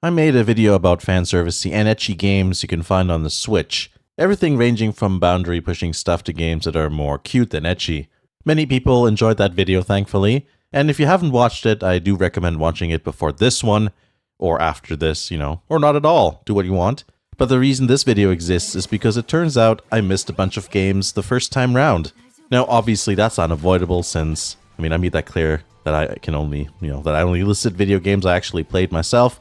I made a video about fanservice and ecchi games you can find on the Switch. Everything ranging from boundary pushing stuff to games that are more cute than ecchi. Many people enjoyed that video, thankfully, and if you haven't watched it, I do recommend watching it before this one, or after this, or not at all. Do what you want. But the reason this video exists is because it turns out I missed a bunch of games the first time round. Now, obviously, that's unavoidable since, I made that clear that I can only, that I only listed video games I actually played myself.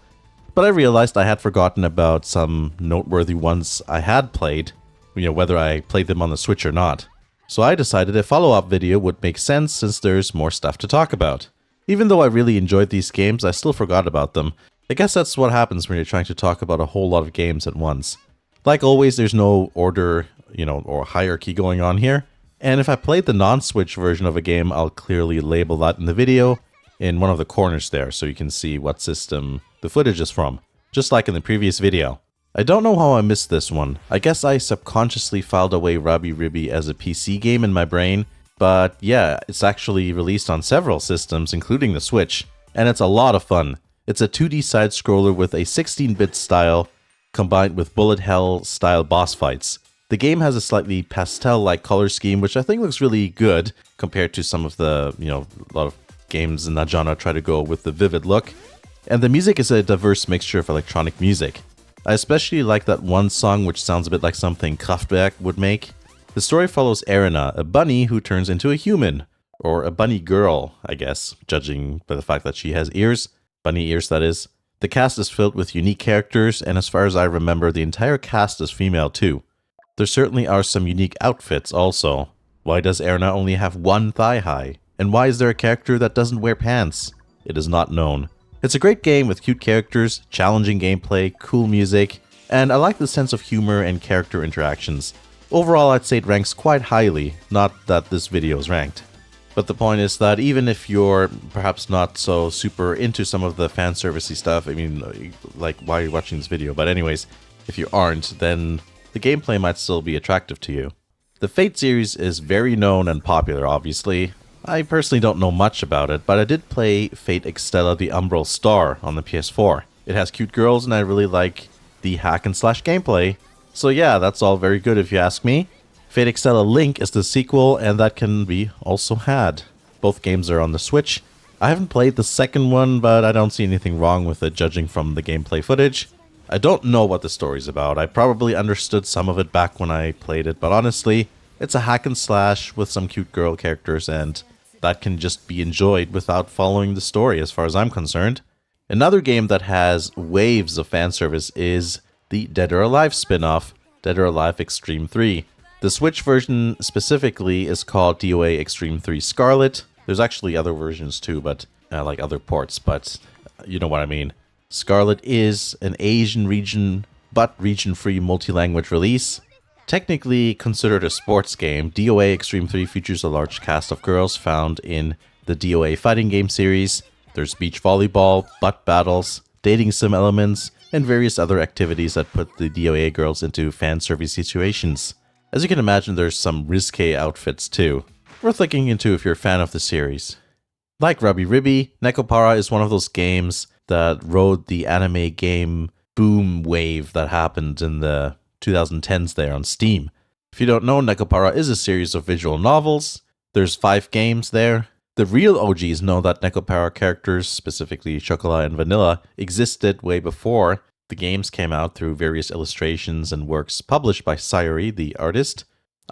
But I realized I had forgotten about some noteworthy ones I had played, whether I played them on the Switch or not. So I decided a follow-up video would make sense since there's more stuff to talk about. Even though I really enjoyed these games, I still forgot about them. I guess that's what happens when you're trying to talk about a whole lot of games at once. Like always, there's no order, or hierarchy going on here. And if I played the non-Switch version of a game, I'll clearly label that in the video in one of the corners there so you can see what system the footage is from, just like in the previous video. I don't know how I missed this one. I guess I subconsciously filed away ribi as a PC game in my brain, but yeah, it's actually released on several systems, including the Switch, and it's a lot of fun. It's a 2D side-scroller with a 16-bit style, combined with bullet hell style boss fights. The game has a slightly pastel-like color scheme, which I think looks really good compared to some of the, a lot of games in that genre try to go with the vivid look. And the music is a diverse mixture of electronic music. I especially like that one song which sounds a bit like something Kraftwerk would make. The story follows Erina, a bunny who turns into a human. Or a bunny girl, I guess, judging by the fact that she has ears. Bunny ears, that is. The cast is filled with unique characters, and as far as I remember, the entire cast is female too. There certainly are some unique outfits also. Why does Erina only have one thigh high? And why is there a character that doesn't wear pants? It is not known. It's a great game with cute characters, challenging gameplay, cool music, and I like the sense of humor and character interactions. Overall, I'd say it ranks quite highly, not that this video is ranked. But the point is that even if you're perhaps not so super into some of the fan servicey stuff, like why are you watching this video? But anyways, if you aren't, then the gameplay might still be attractive to you. The Fate series is very known and popular, obviously. I personally don't know much about it, but I did play Fate Extella the Umbral Star on the PS4. It has cute girls and I really like the hack and slash gameplay. So yeah, that's all very good if you ask me. Fate Extella Link is the sequel and that can be also had. Both games are on the Switch. I haven't played the second one, but I don't see anything wrong with it judging from the gameplay footage. I don't know what the story's about. I probably understood some of it back when I played it, but honestly, it's a hack and slash with some cute girl characters, and that can just be enjoyed without following the story as far as I'm concerned. Another game that has waves of fan service is the Dead or Alive spin-off, Dead or Alive Xtreme 3. The Switch version specifically is called DOA Xtreme 3 Scarlet. There's actually other versions too, but like other ports, but you know what I mean. Scarlet is an Asian region, but region-free multi-language release. Technically considered a sports game, DOA Xtreme 3 features a large cast of girls found in the DOA fighting game series. There's beach volleyball, butt battles, dating sim elements, and various other activities that put the DOA girls into fan service situations. As you can imagine, there's some risque outfits too. Worth looking into if you're a fan of the series. Like ribi, Nekopara is one of those games that rode the anime game boom wave that happened in the 2010s there on Steam. If you don't know, Nekopara is a series of visual novels. There's 5 games there. The real OGs know that Nekopara characters, specifically Chocolat and Vanilla, existed way before the games came out through various illustrations and works published by Sayuri, the artist.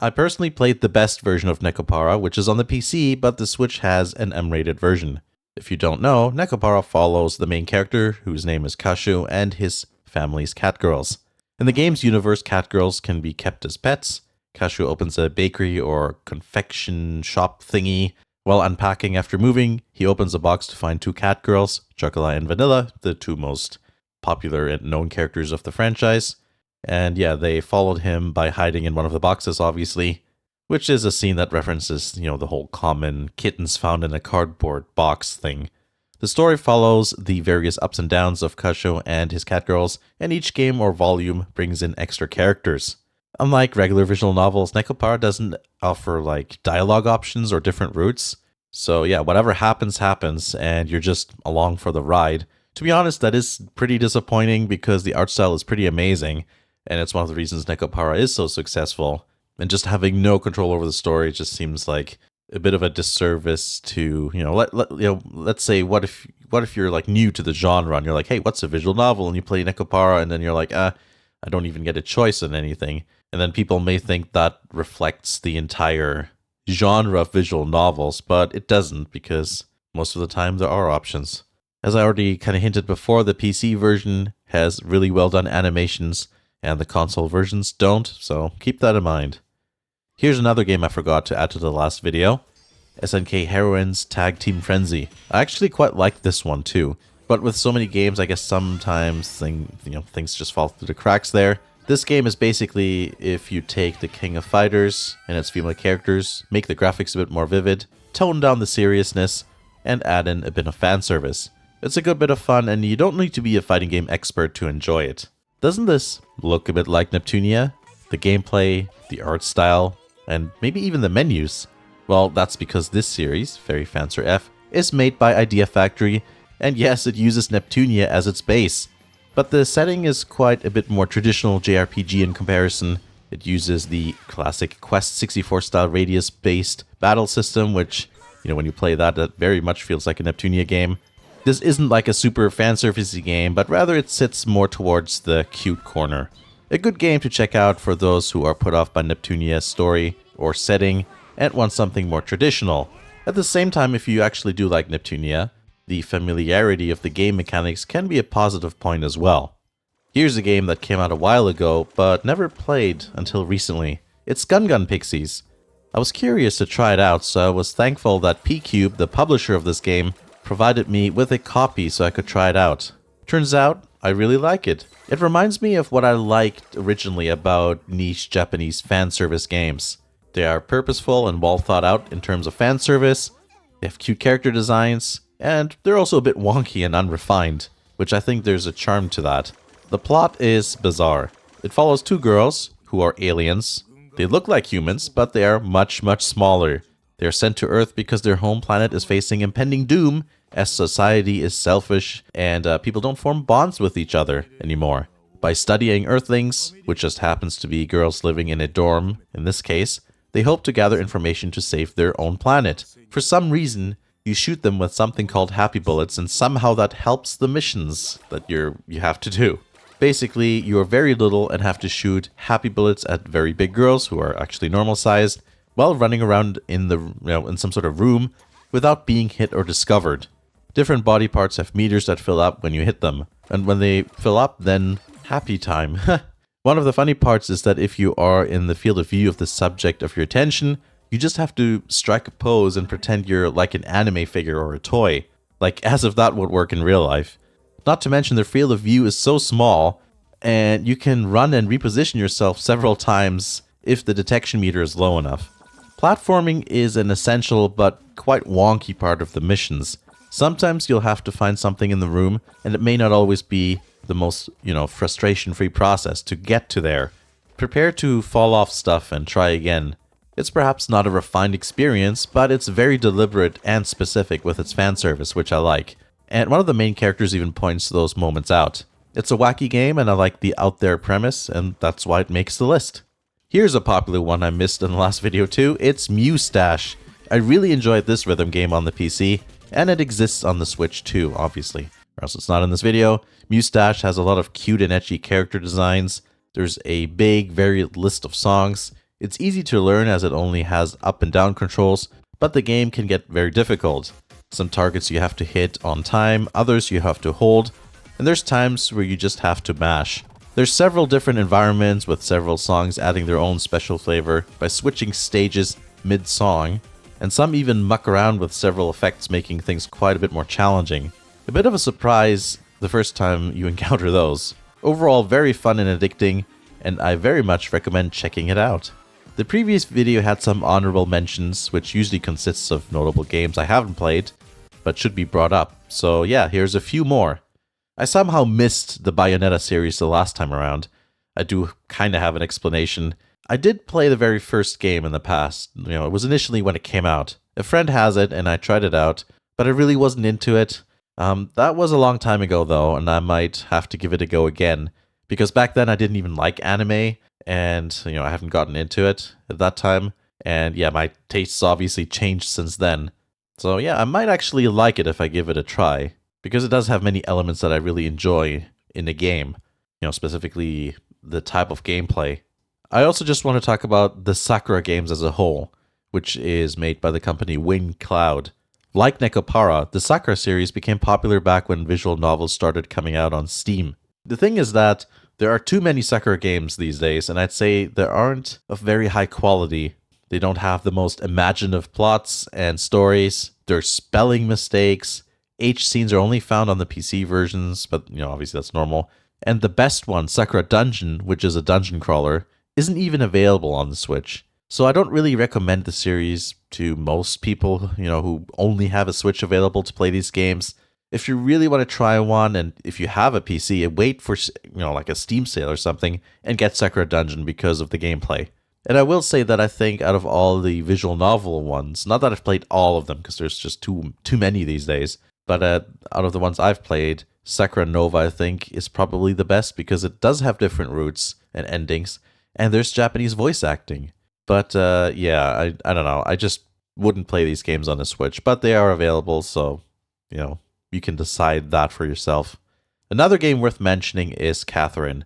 I personally played the best version of Nekopara, which is on the PC, but the Switch has an M-rated version. If you don't know, Nekopara follows the main character, whose name is Kashu, and his family's catgirls. In the game's universe, catgirls can be kept as pets. Kashu opens a bakery or confection shop thingy. While unpacking after moving, he opens a box to find 2 catgirls, Chocolat and Vanilla, the 2 most popular and known characters of the franchise. And yeah, they followed him by hiding in one of the boxes, obviously, which is a scene that references, the whole common kittens found in a cardboard box thing. The story follows the various ups and downs of Kashu and his catgirls, and each game or volume brings in extra characters. Unlike regular visual novels, Nekopara doesn't offer dialogue options or different routes. So yeah, whatever happens, and you're just along for the ride. To be honest, that is pretty disappointing because the art style is pretty amazing, and it's one of the reasons Nekopara is so successful. And just having no control over the story just seems like a bit of a disservice to, let's say, what if you're like new to the genre and you're like, hey, what's a visual novel? And you play Nekopara and then you're like, I don't even get a choice in anything. And then people may think that reflects the entire genre of visual novels, but it doesn't, because most of the time there are options. As I already kind of hinted before, the PC version has really well done animations, and the console versions don't, so keep that in mind. Here's another game I forgot to add to the last video, SNK Heroines Tag Team Frenzy. I actually quite like this one too, but with so many games, I guess sometimes things just fall through the cracks there. This game is basically if you take the King of Fighters and its female characters, make the graphics a bit more vivid, tone down the seriousness, and add in a bit of fan service. It's a good bit of fun, and you don't need to be a fighting game expert to enjoy it. Doesn't this look a bit like Neptunia? The gameplay, the art style, and maybe even the menus? Well, that's because this series, Fairy Fancer F, is made by Idea Factory, and yes, it uses Neptunia as its base. But the setting is quite a bit more traditional JRPG in comparison. It uses the classic Quest 64 style radius-based battle system, which, when you play that very much feels like a Neptunia game. This isn't like a super fanservice-y game, but rather it sits more towards the cute corner. A good game to check out for those who are put off by Neptunia's story or setting and want something more traditional. At the same time, if you actually do like Neptunia, the familiarity of the game mechanics can be a positive point as well. Here's a game that came out a while ago, but never played until recently. It's Gun Pixies. I was curious to try it out, so I was thankful that P-Cube, the publisher of this game, provided me with a copy so I could try it out. Turns out, I really like it. It reminds me of what I liked originally about niche Japanese fan service games. They are purposeful and well thought out in terms of fan service, they have cute character designs, and they're also a bit wonky and unrefined, which I think there's a charm to that. The plot is bizarre. It follows two girls who are aliens. They look like humans, but they are much, much smaller. They are sent to Earth because their home planet is facing impending doom, as society is selfish and people don't form bonds with each other anymore. By studying Earthlings, which just happens to be girls living in a dorm in this case, they hope to gather information to save their own planet. For some reason, you shoot them with something called happy bullets, and somehow that helps the missions that you have to do. Basically, you are very little and have to shoot happy bullets at very big girls who are actually normal sized while running around in in some sort of room without being hit or discovered. Different body parts have meters that fill up when you hit them, and when they fill up, then happy time. One of the funny parts is that if you are in the field of view of the subject of your attention, you just have to strike a pose and pretend you're like an anime figure or a toy, like as if that would work in real life. Not to mention their field of view is so small, and you can run and reposition yourself several times if the detection meter is low enough. Platforming is an essential but quite wonky part of the missions. Sometimes you'll have to find something in the room, and it may not always be the most, frustration-free process to get to there. Prepare to fall off stuff and try again. It's perhaps not a refined experience, but it's very deliberate and specific with its fan service, which I like. And one of the main characters even points those moments out. It's a wacky game, and I like the out there premise, and that's why it makes the list. Here's a popular one I missed in the last video too. It's Muse Dash. I really enjoyed this rhythm game on the PC, and it exists on the Switch too, obviously, or else it's not in this video. Muse Dash has a lot of cute and etchy character designs. There's a big, varied list of songs. It's easy to learn as it only has up and down controls, but the game can get very difficult. Some targets you have to hit on time, others you have to hold, and there's times where you just have to mash. There's several different environments with several songs adding their own special flavor by switching stages mid-song, and some even muck around with several effects, making things quite a bit more challenging. A bit of a surprise the first time you encounter those. Overall, very fun and addicting, and I very much recommend checking it out. The previous video had some honorable mentions, which usually consists of notable games I haven't played, but should be brought up. So yeah, here's a few more. I somehow missed the Bayonetta series the last time around. I do kind of have an explanation. I did play the very first game in the past. It was initially when it came out. A friend has it, and I tried it out, but I really wasn't into it. That was a long time ago though, and I might have to give it a go again, because back then I didn't even like anime, and I haven't gotten into it at that time, and yeah, my tastes obviously changed since then. So yeah, I might actually like it if I give it a try, because it does have many elements that I really enjoy in the game, specifically the type of gameplay. I also just want to talk about the Sakura games as a whole, which is made by the company Winged Cloud. Like Nekopara, the Sakura series became popular back when visual novels started coming out on Steam. The thing is that there are too many Sakura games these days, and I'd say they aren't of very high quality. They don't have the most imaginative plots and stories. There's spelling mistakes. H scenes are only found on the PC versions, but obviously that's normal. And the best one, Sakura Dungeon, which is a dungeon crawler, isn't even available on the Switch. So I don't really recommend the series to most people, who only have a Switch available to play these games. If you really want to try one, and if you have a PC, wait for, like a Steam sale or something, and get Sakura Dungeon because of the gameplay. And I will say that I think out of all the visual novel ones, not that I've played all of them, because there's just too many these days, but out of the ones I've played, Sakura Nova, I think, is probably the best because it does have different routes and endings, and there's Japanese voice acting. But yeah, I don't know. I just wouldn't play these games on the Switch, but they are available, so you can decide that for yourself. Another game worth mentioning is Catherine.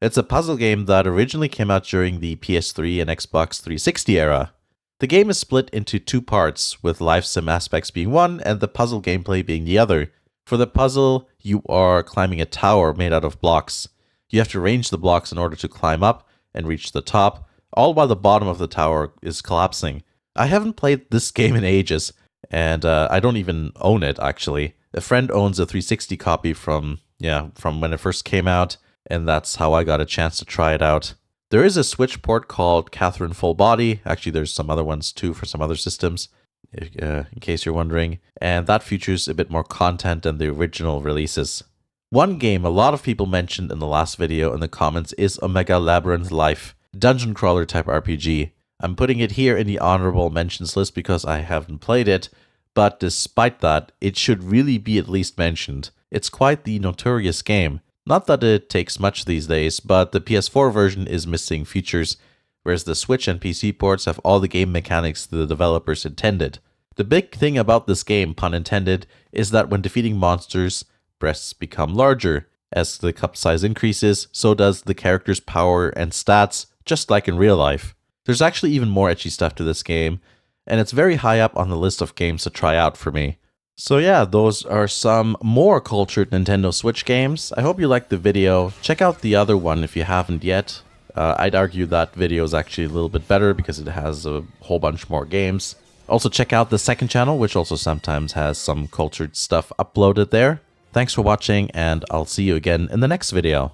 It's a puzzle game that originally came out during the PS3 and Xbox 360 era. The game is split into two parts, with life sim aspects being one and the puzzle gameplay being the other. For the puzzle, you are climbing a tower made out of blocks. You have to arrange the blocks in order to climb up and reach the top, all while the bottom of the tower is collapsing. I haven't played this game in ages, and I don't even own it, actually. A friend owns a 360 copy from when it first came out, and that's how I got a chance to try it out. There is a Switch port called Catherine Full Body. Actually, there's some other ones too for some other systems, in case you're wondering, and that features a bit more content than the original releases. One game a lot of people mentioned in the last video in the comments is Omega Labyrinth Life, dungeon crawler type RPG. I'm putting it here in the honorable mentions list because I haven't played it, but despite that, it should really be at least mentioned. It's quite the notorious game. Not that it takes much these days, but the PS4 version is missing features, whereas the Switch and PC ports have all the game mechanics the developers intended. The big thing about this game, pun intended, is that when defeating monsters, breasts become larger. As the cup size increases, so does the character's power and stats, just like in real life. There's actually even more ecchi stuff to this game, and it's very high up on the list of games to try out for me. So yeah, those are some more cultured Nintendo Switch games. I hope you liked the video. Check out the other one if you haven't yet. I'd argue that video is actually a little bit better because it has a whole bunch more games. Also check out the second channel, which also sometimes has some cultured stuff uploaded there. Thanks for watching, and I'll see you again in the next video.